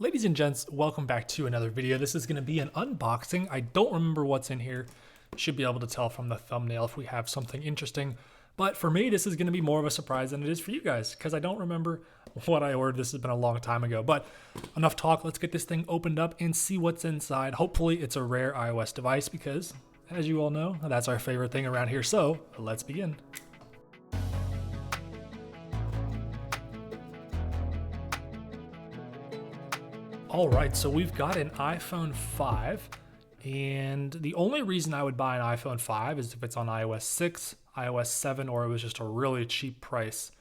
Ladies and gents, welcome back to another video. This is going to be an unboxing. I don't remember what's in here. Should be able to tell from the thumbnail if we have something interesting. But for me, this is going to be more of a surprise than it is for you guys because I don't remember what I ordered. This has been a long time ago. But enough talk. Let's get this thing opened up and see what's inside. Hopefully it's a rare iOS device because, as you all know, that's our favorite thing around here. So let's begin. All right, so we've got an iPhone 5, and the only reason I would buy an iPhone 5 is if it's on iOS 6, iOS 7, or it was just a really cheap price.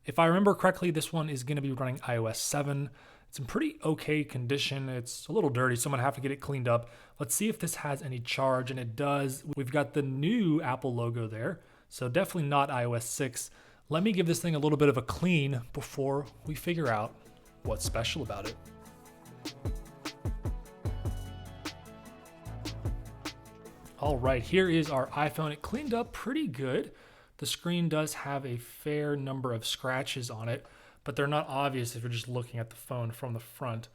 If I remember correctly, this one is going to be running iOS 7. It's in pretty okay condition. It's a little dirty, so I'm going to have to get it cleaned up. Let's see if this has any charge, and it does. We've got the new Apple logo there, so definitely not iOS 6. Let me give this thing a little bit of a clean before we figure out what's special about it. All right, here is our iPhone. It cleaned up pretty good. The screen does have a fair number of scratches on it, but they're not obvious if you're just looking at the phone from the front.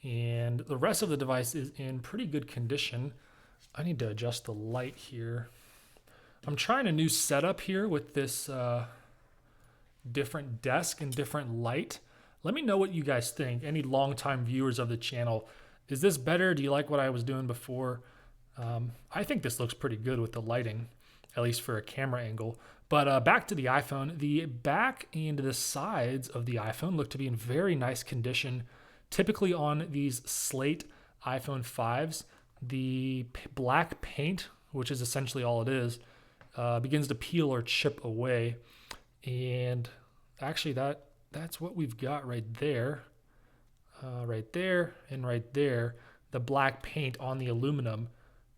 And the rest of the device is in pretty good condition. I need to adjust the light here. I'm trying a new setup here with this different desk and different light. Let me know what you guys think. Any longtime viewers of the channel, is this better? Do you like what I was doing before? I think this looks pretty good with the lighting, at least for a camera angle. But back to the iPhone. The back and the sides of the iPhone look to be in very nice condition. Typically on these slate iPhone 5s, the black paint, which is essentially all it is, begins to peel or chip away. And actually that's what we've got right there. Right there and right there. The black paint on the aluminum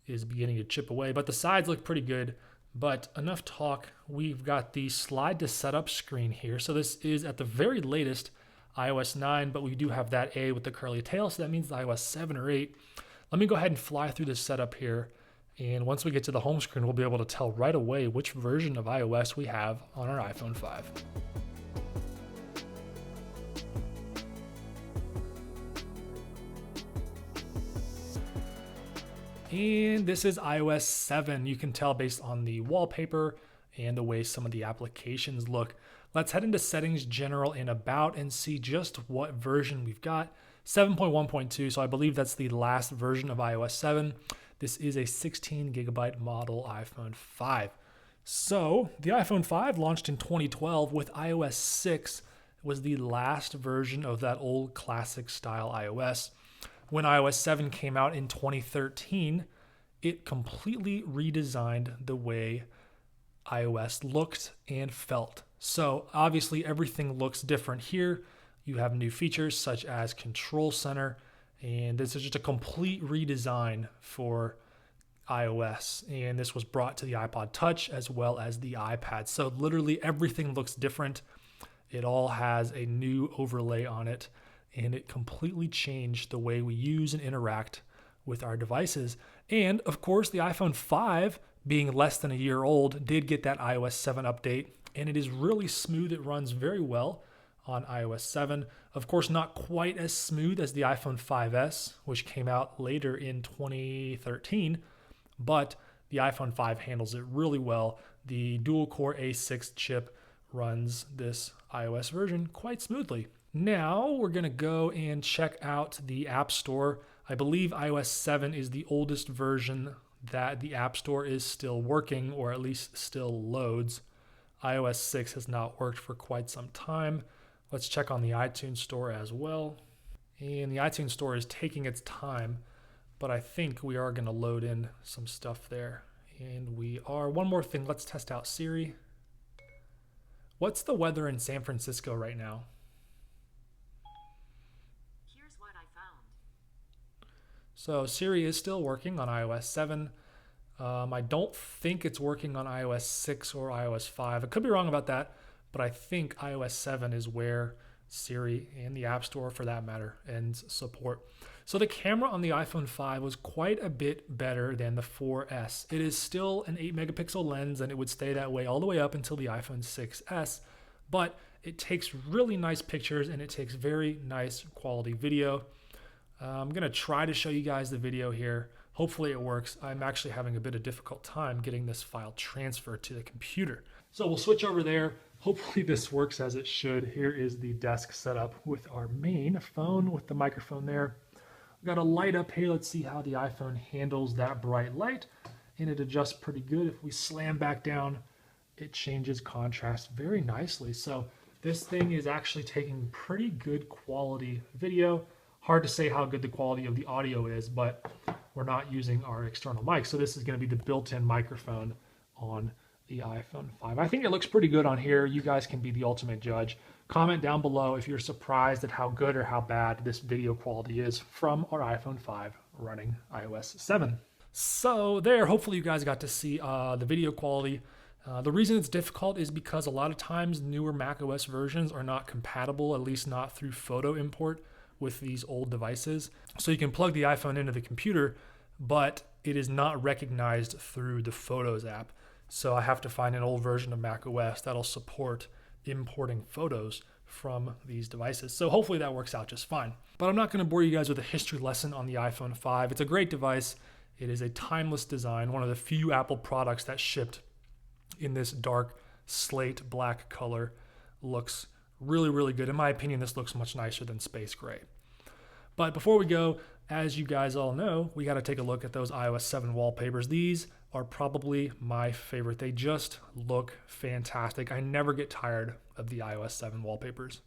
is beginning to chip away, but the sides look pretty good. But enough talk. We've got the slide to setup screen here. So this is at the very latest iOS 9, but we do have that A with the curly tail, so that means iOS 7 or 8. Let me go ahead and fly through this setup here. And once we get to the home screen, we'll be able to tell right away which version of iOS we have on our iPhone 5. And this is iOS 7. You can tell based on the wallpaper and the way some of the applications look. Let's head into settings, general, and about and see just what version we've got. 7.1.2, so I believe that's the last version of iOS 7. This is a 16 gigabyte model iPhone 5. So the iPhone 5 launched in 2012 with iOS 6 was the last version of that old classic style iOS. When iOS 7 came out in 2013, it completely redesigned the way iOS looked and felt. So obviously everything looks different here. You have new features such as Control Center, and this is just a complete redesign for iOS. And this was brought to the iPod Touch as well as the iPad. So literally everything looks different. It all has a new overlay on it. And it completely changed the way we use and interact with our devices. And of course, the iPhone 5, being less than a year old, did get that iOS 7 update, and it is really smooth. It runs very well on iOS 7. Of course, not quite as smooth as the iPhone 5S, which came out later in 2013, but the iPhone 5 handles it really well. The dual-core A6 chip runs this iOS version quite smoothly. Now we're going to go and check out the App Store. I believe iOS 7 is the oldest version that the App Store is still working, or at least still loads. iOS 6 has not worked for quite some time. Let's check on the iTunes Store as well. And the iTunes Store is taking its time, but I think we are going to load in some stuff there. And we are. One more thing, let's test out Siri. What's the weather in San Francisco right now? So Siri is still working on iOS 7. I don't think it's working on iOS 6 or iOS 5. I could be wrong about that, but I think iOS 7 is where Siri and the App Store, for that matter, ends support. So the camera on the iPhone 5 was quite a bit better than the 4S. It is still an 8 megapixel lens, and it would stay that way all the way up until the iPhone 6S, but it takes really nice pictures and it takes very nice quality video. I'm gonna try to show you guys the video here. Hopefully it works. I'm actually having a bit of difficult time getting this file transferred to the computer. So we'll switch over there. Hopefully this works as it should. Here is the desk setup with our main phone with the microphone there. We've got a light up here. Let's see how the iPhone handles that bright light. And it adjusts pretty good. If we slam back down, it changes contrast very nicely. So this thing is actually taking pretty good quality video. Hard to say how good the quality of the audio is, but we're not using our external mic. So this is going to be the built-in microphone on the iPhone 5. I think it looks pretty good on here. You guys can be the ultimate judge. Comment down below if you're surprised at how good or how bad this video quality is from our iPhone 5 running iOS 7. So there, hopefully you guys got to see the video quality. The reason it's difficult is because a lot of times newer macOS versions are not compatible, at least not through photo import, with these old devices. So you can plug the iPhone into the computer, but it is not recognized through the Photos app. So I have to find an old version of macOS that'll support importing photos from these devices. So hopefully that works out just fine. But I'm not going to bore you guys with a history lesson on the iPhone 5. It's a great device. It is a timeless design, one of the few Apple products that shipped in this dark slate black color. Looks really, really good. In my opinion, this looks much nicer than space gray. But before we go, as you guys all know, we got to take a look at those iOS 7 wallpapers. These are probably my favorite. They just look fantastic. I never get tired of the iOS 7 wallpapers.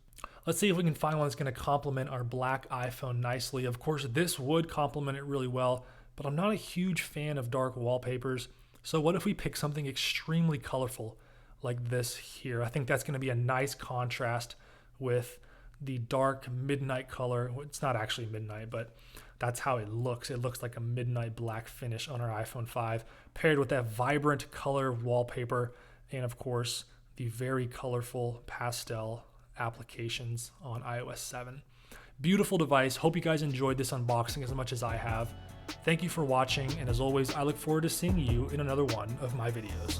Let's see if we can find one that's going to complement our black iPhone nicely. Of course, this would complement it really well, but I'm not a huge fan of dark wallpapers. So what if we pick something extremely colorful like this here? I think that's going to be a nice contrast with the dark midnight color. It's not actually midnight, but that's how it looks. It looks like a midnight black finish on our iPhone 5, paired with that vibrant color wallpaper, and of course, the very colorful pastel applications on iOS 7. Beautiful device. Hope you guys enjoyed this unboxing as much as I have. Thank you for watching, and as always, I look forward to seeing you in another one of my videos.